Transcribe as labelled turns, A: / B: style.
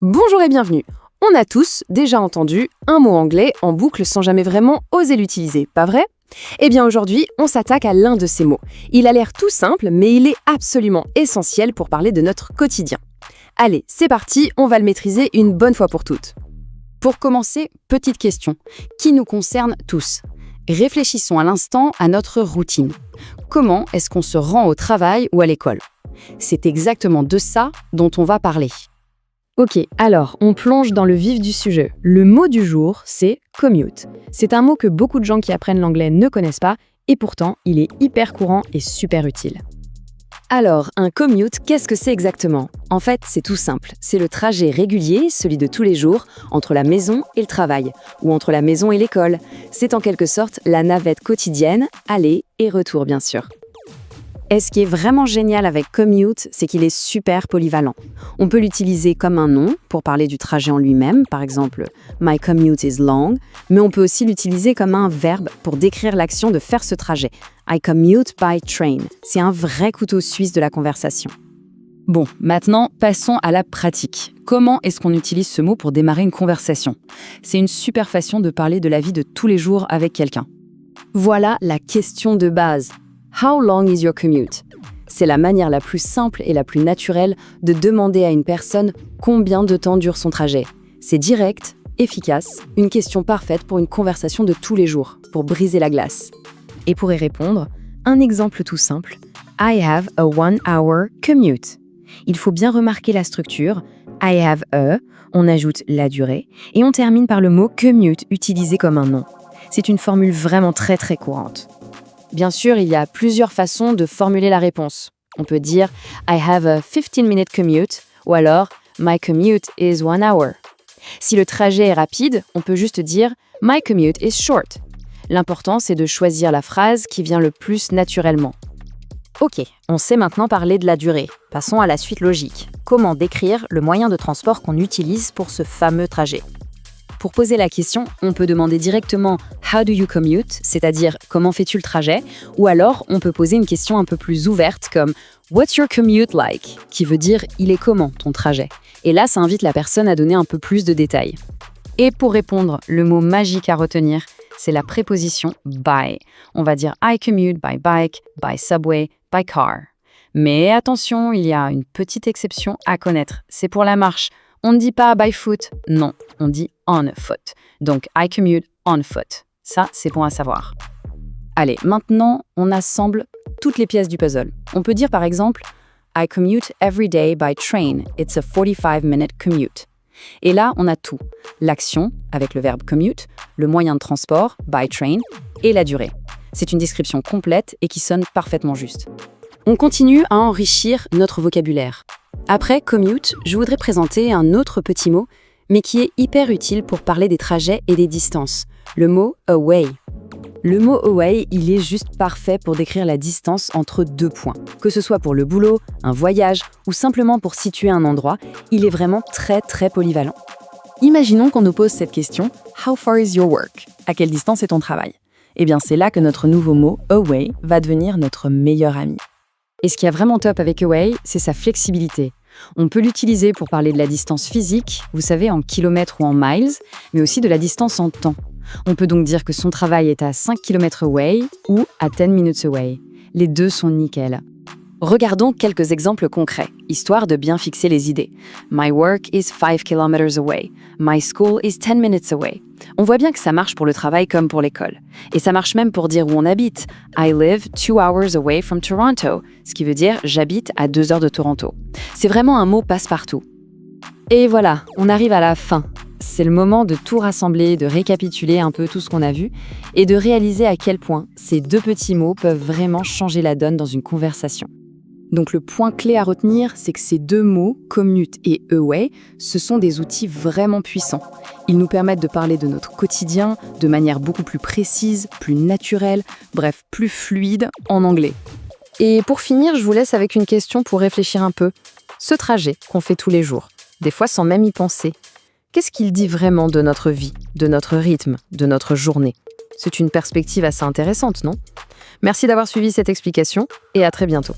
A: Bonjour et bienvenue. On a tous déjà entendu un mot anglais en boucle sans jamais vraiment oser l'utiliser, pas vrai? Eh bien aujourd'hui, on s'attaque à l'un de ces mots. Il a l'air tout simple, mais il est absolument essentiel pour parler de notre quotidien. Allez, c'est parti, on va le maîtriser une bonne fois pour toutes.
B: Pour commencer, petite question, qui nous concerne tous. Réfléchissons à l'instant à notre routine. Comment est-ce qu'on se rend au travail ou à l'école? C'est exactement de ça dont on va parler.
A: Ok, alors on plonge dans le vif du sujet. Le mot du jour, c'est commute. C'est un mot que beaucoup de gens qui apprennent l'anglais ne connaissent pas, et pourtant il est hyper courant et super utile. Alors, un commute, qu'est-ce que c'est exactement? En fait, c'est tout simple. C'est le trajet régulier, celui de tous les jours, entre la maison et le travail, ou entre la maison et l'école. C'est en quelque sorte la navette quotidienne, aller et retour bien sûr.
B: Et ce qui est vraiment génial avec commute, c'est qu'il est super polyvalent. On peut l'utiliser comme un nom pour parler du trajet en lui-même, par exemple « My commute is long », mais on peut aussi l'utiliser comme un verbe pour décrire l'action de faire ce trajet. « I commute by train ». C'est un vrai couteau suisse de la conversation. Bon, maintenant, passons à la pratique. Comment est-ce qu'on utilise ce mot pour démarrer une conversation? C'est une super façon de parler de la vie de tous les jours avec quelqu'un. Voilà la question de base. How long is your commute? C'est la manière la plus simple et la plus naturelle de demander à une personne combien de temps dure son trajet. C'est direct, efficace, une question parfaite pour une conversation de tous les jours, pour briser la glace.
A: Et pour y répondre, un exemple tout simple. I have a 1-hour commute. Il faut bien remarquer la structure. I have a, on ajoute la durée, et on termine par le mot commute utilisé comme un nom. C'est une formule vraiment très courante.
B: Bien sûr, il y a plusieurs façons de formuler la réponse. On peut dire « I have a 15-minute commute » ou alors « My commute is 1 hour ». Si le trajet est rapide, on peut juste dire « My commute is short ». L'important, c'est de choisir la phrase qui vient le plus naturellement. Ok, on sait maintenant parler de la durée. Passons à la suite logique. Comment décrire le moyen de transport qu'on utilise pour ce fameux trajet? Pour poser la question, on peut demander directement « How do you commute ?» c'est-à-dire « Comment fais-tu le trajet ?» Ou alors, on peut poser une question un peu plus ouverte comme « What's your commute like ?» qui veut dire « Il est comment ton trajet ?» Et là, ça invite la personne à donner un peu plus de détails. Et pour répondre, le mot magique à retenir, c'est la préposition « by ». On va dire « I commute by bike, by subway, by car ». Mais attention, il y a une petite exception à connaître. C'est pour la marche. On ne dit pas by foot, non, on dit on foot. Donc, I commute on foot. Ça, c'est bon à savoir. Allez, maintenant, on assemble toutes les pièces du puzzle. On peut dire par exemple, I commute every day by train. It's a 45-minute commute. Et là, on a tout. L'action, avec le verbe commute, le moyen de transport, by train, et la durée. C'est une description complète et qui sonne parfaitement juste. On continue à enrichir notre vocabulaire. Après commute, je voudrais présenter un autre petit mot, mais qui est hyper utile pour parler des trajets et des distances. Le mot away. Le mot away, il est juste parfait pour décrire la distance entre deux points. Que ce soit pour le boulot, un voyage ou simplement pour situer un endroit, il est vraiment très polyvalent. Imaginons qu'on nous pose cette question « How far is your work ?» À quelle distance est ton travail? Eh bien, c'est là que notre nouveau mot away va devenir notre meilleur ami. Et ce qui est vraiment top avec away, c'est sa flexibilité. On peut l'utiliser pour parler de la distance physique, vous savez, en kilomètres ou en miles, mais aussi de la distance en temps. On peut donc dire que son travail est à 5 km away ou à 10 minutes away. Les deux sont nickel. Regardons quelques exemples concrets, histoire de bien fixer les idées. My work is 5 km away. My school is 10 minutes away. On voit bien que ça marche pour le travail comme pour l'école. Et ça marche même pour dire où on habite. I live 2 hours away from Toronto, ce qui veut dire j'habite à 2 heures de Toronto. C'est vraiment un mot passe-partout. Et voilà, on arrive à la fin. C'est le moment de tout rassembler, de récapituler un peu tout ce qu'on a vu et de réaliser à quel point ces deux petits mots peuvent vraiment changer la donne dans une conversation. Donc le point clé à retenir, c'est que ces deux mots, commute et away, ce sont des outils vraiment puissants. Ils nous permettent de parler de notre quotidien de manière beaucoup plus précise, plus naturelle, bref, plus fluide en anglais. Et pour finir, je vous laisse avec une question pour réfléchir un peu. Ce trajet qu'on fait tous les jours, des fois sans même y penser, qu'est-ce qu'il dit vraiment de notre vie, de notre rythme, de notre journée? C'est une perspective assez intéressante, non? Merci d'avoir suivi cette explication et à très bientôt.